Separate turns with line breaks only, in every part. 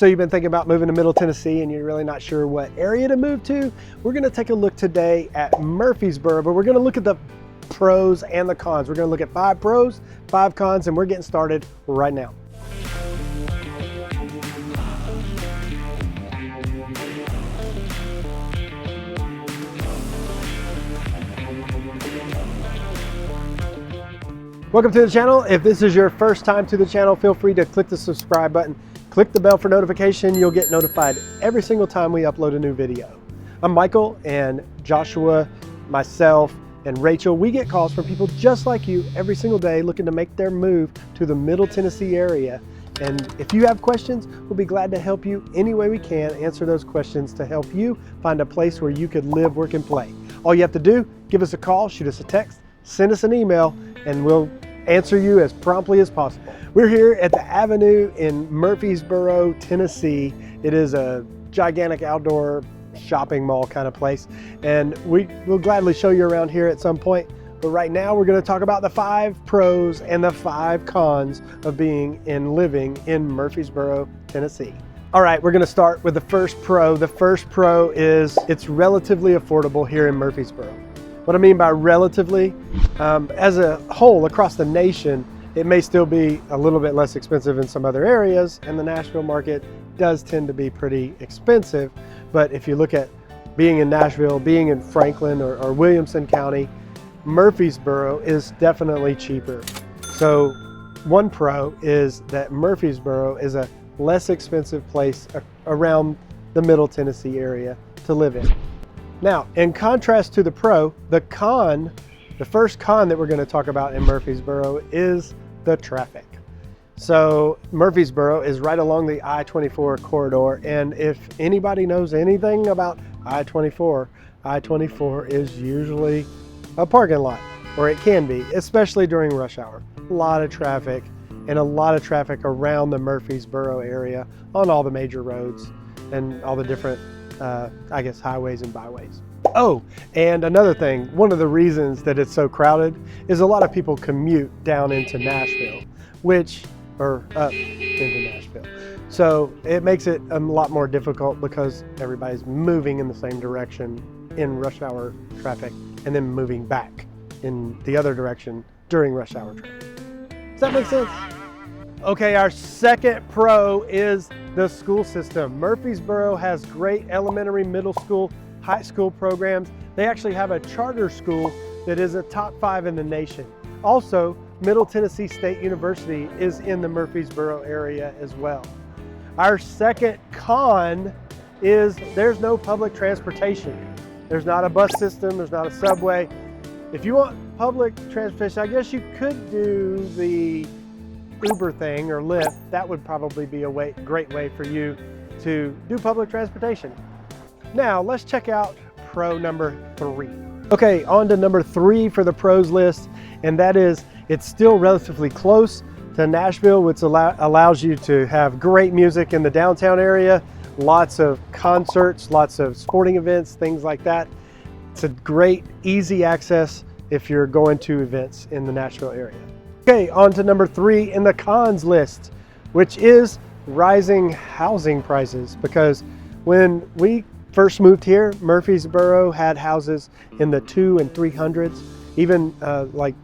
So you've been thinking about moving to Middle Tennessee and you're really not sure what area to move to? We're gonna take a look today at Murfreesboro, but we're gonna look at the pros and the cons. We're gonna look at 5 pros, 5 cons, and we're getting started right now. Welcome to the channel. If this is your first time to the channel, feel free to click the subscribe button. Click the bell for notification. You'll get notified every single time we upload a new video. I'm Michael, and Joshua, myself, and Rachel, we get calls from people just like you every single day looking to make their move to the Middle Tennessee area. And if you have questions, we'll be glad to help you any way we can answer those questions to help you find a place where you could live, work, and play. All you have to do, give us a call, shoot us a text, send us an email, and we'll answer you as promptly as possible. We're here at the Avenue in Murfreesboro, Tennessee. It is a gigantic outdoor shopping mall kind of place, and we will gladly show you around here at some point. But right now we're going to talk about the 5 pros and the 5 cons of being and living in Murfreesboro, Tennessee. All right, we're going to start with the first pro. The first pro is it's relatively affordable here in Murfreesboro. What I mean by relatively, as a whole across the nation, it may still be a little bit less expensive in some other areas, and the Nashville market does tend to be pretty expensive. But if you look at being in Nashville, being in Franklin or Williamson County, Murfreesboro is definitely cheaper. So one pro is that Murfreesboro is a less expensive place around the Middle Tennessee area to live in. Now, in contrast to the pro, the con, the first con that we're going to talk about in Murfreesboro is the traffic. So Murfreesboro is right along the I-24 corridor, and if anybody knows anything about I-24, I-24 is usually a parking lot, or it can be, especially during rush hour. A lot of traffic, and a lot of traffic around the Murfreesboro area on all the major roads and all the different I guess highways and byways. Oh, and another thing, one of the reasons that it's so crowded is a lot of people commute down into Nashville, or up into Nashville. So it makes it a lot more difficult because everybody's moving in the same direction in rush hour traffic and then moving back in the other direction during rush hour traffic. Does that make sense? Okay, our second pro is the school system. Murfreesboro has great elementary, middle school, high school programs. They actually have a charter school that is a top 5 in the nation. Also, Middle Tennessee State University is in the Murfreesboro area as well. Our second con is there's no public transportation. There's not a bus system, there's not a subway. If you want public transportation, I guess you could do the Uber thing or Lyft. That would probably be a great way for you to do public transportation. Now let's check out pro number 3. Okay, on to number 3 for the pros list, and that is it's still relatively close to Nashville, which allows you to have great music in the downtown area, lots of concerts, lots of sporting events, things like that. It's a great, easy access if you're going to events in the Nashville area. Okay, on to number 3 in the cons list, which is rising housing prices. Because when we first moved here, Murfreesboro had houses in the 200s and 300s. Even like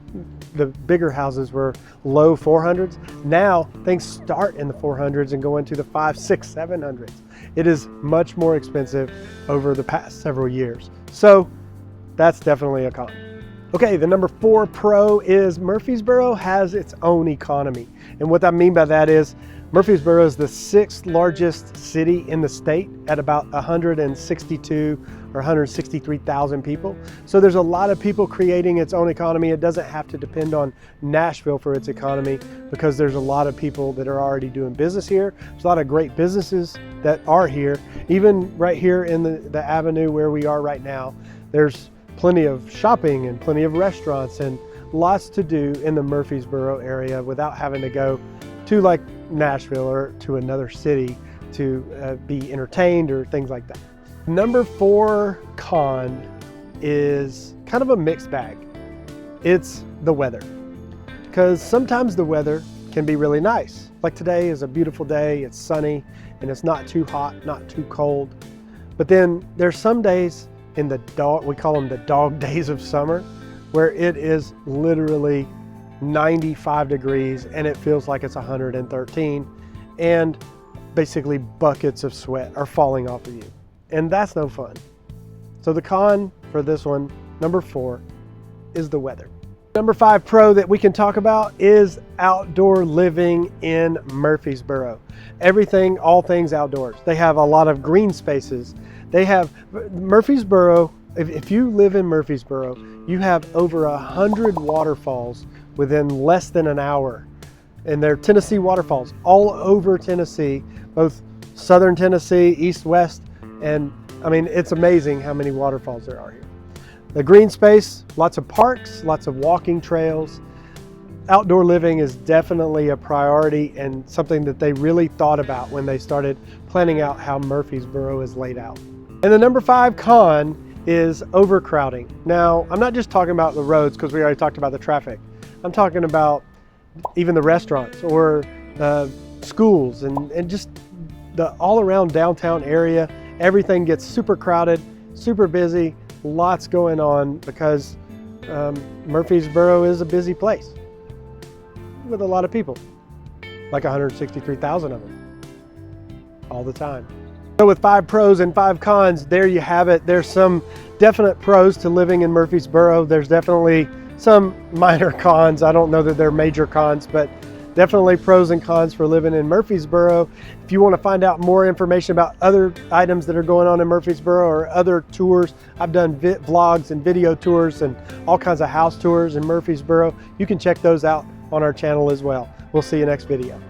the bigger houses were low 400s. Now things start in the 400s and go into the 500s, 600s, 700s. It is much more expensive over the past several years. So that's definitely a con. Okay, the number 4 pro is Murfreesboro has its own economy. And what I mean by that is Murfreesboro is the 6th largest city in the state at about 162 or 163,000 people. So there's a lot of people creating its own economy. It doesn't have to depend on Nashville for its economy because there's a lot of people that are already doing business here. There's a lot of great businesses that are here. Even right here in the avenue where we are right now, there's plenty of shopping and plenty of restaurants and lots to do in the Murfreesboro area without having to go to like Nashville or to another city to be entertained or things like that. Number 4 con is kind of a mixed bag. It's the weather. Because sometimes the weather can be really nice. Like today is a beautiful day, it's sunny, and it's not too hot, not too cold. But then there's some days in the we call them the dog days of summer, where it is literally 95 degrees and it feels like it's 113, and basically buckets of sweat are falling off of you. And that's no fun. So the con for this one, number 4, is the weather. Number 5 pro that we can talk about is outdoor living in Murfreesboro. Everything, all things outdoors. They have a lot of green spaces. They have Murfreesboro, if you live in Murfreesboro, you have over 100 waterfalls within less than an hour. And they're Tennessee waterfalls all over Tennessee, both southern Tennessee, east, west. And I mean, it's amazing how many waterfalls there are here. The green space, lots of parks, lots of walking trails. Outdoor living is definitely a priority and something that they really thought about when they started planning out how Murfreesboro is laid out. And the number 5 con is overcrowding. Now, I'm not just talking about the roads because we already talked about the traffic. I'm talking about even the restaurants or schools and just the all around downtown area. Everything gets super crowded, super busy, lots going on because Murfreesboro is a busy place with a lot of people, like 163,000 of them all the time. So with 5 pros and 5 cons, there you have it. There's some definite pros to living in Murfreesboro. There's definitely some minor cons. I don't know that they're major cons, but definitely pros and cons for living in Murfreesboro. If you want to find out more information about other items that are going on in Murfreesboro or other tours, I've done vlogs and video tours and all kinds of house tours in Murfreesboro. You can check those out on our channel as well. We'll see you next video.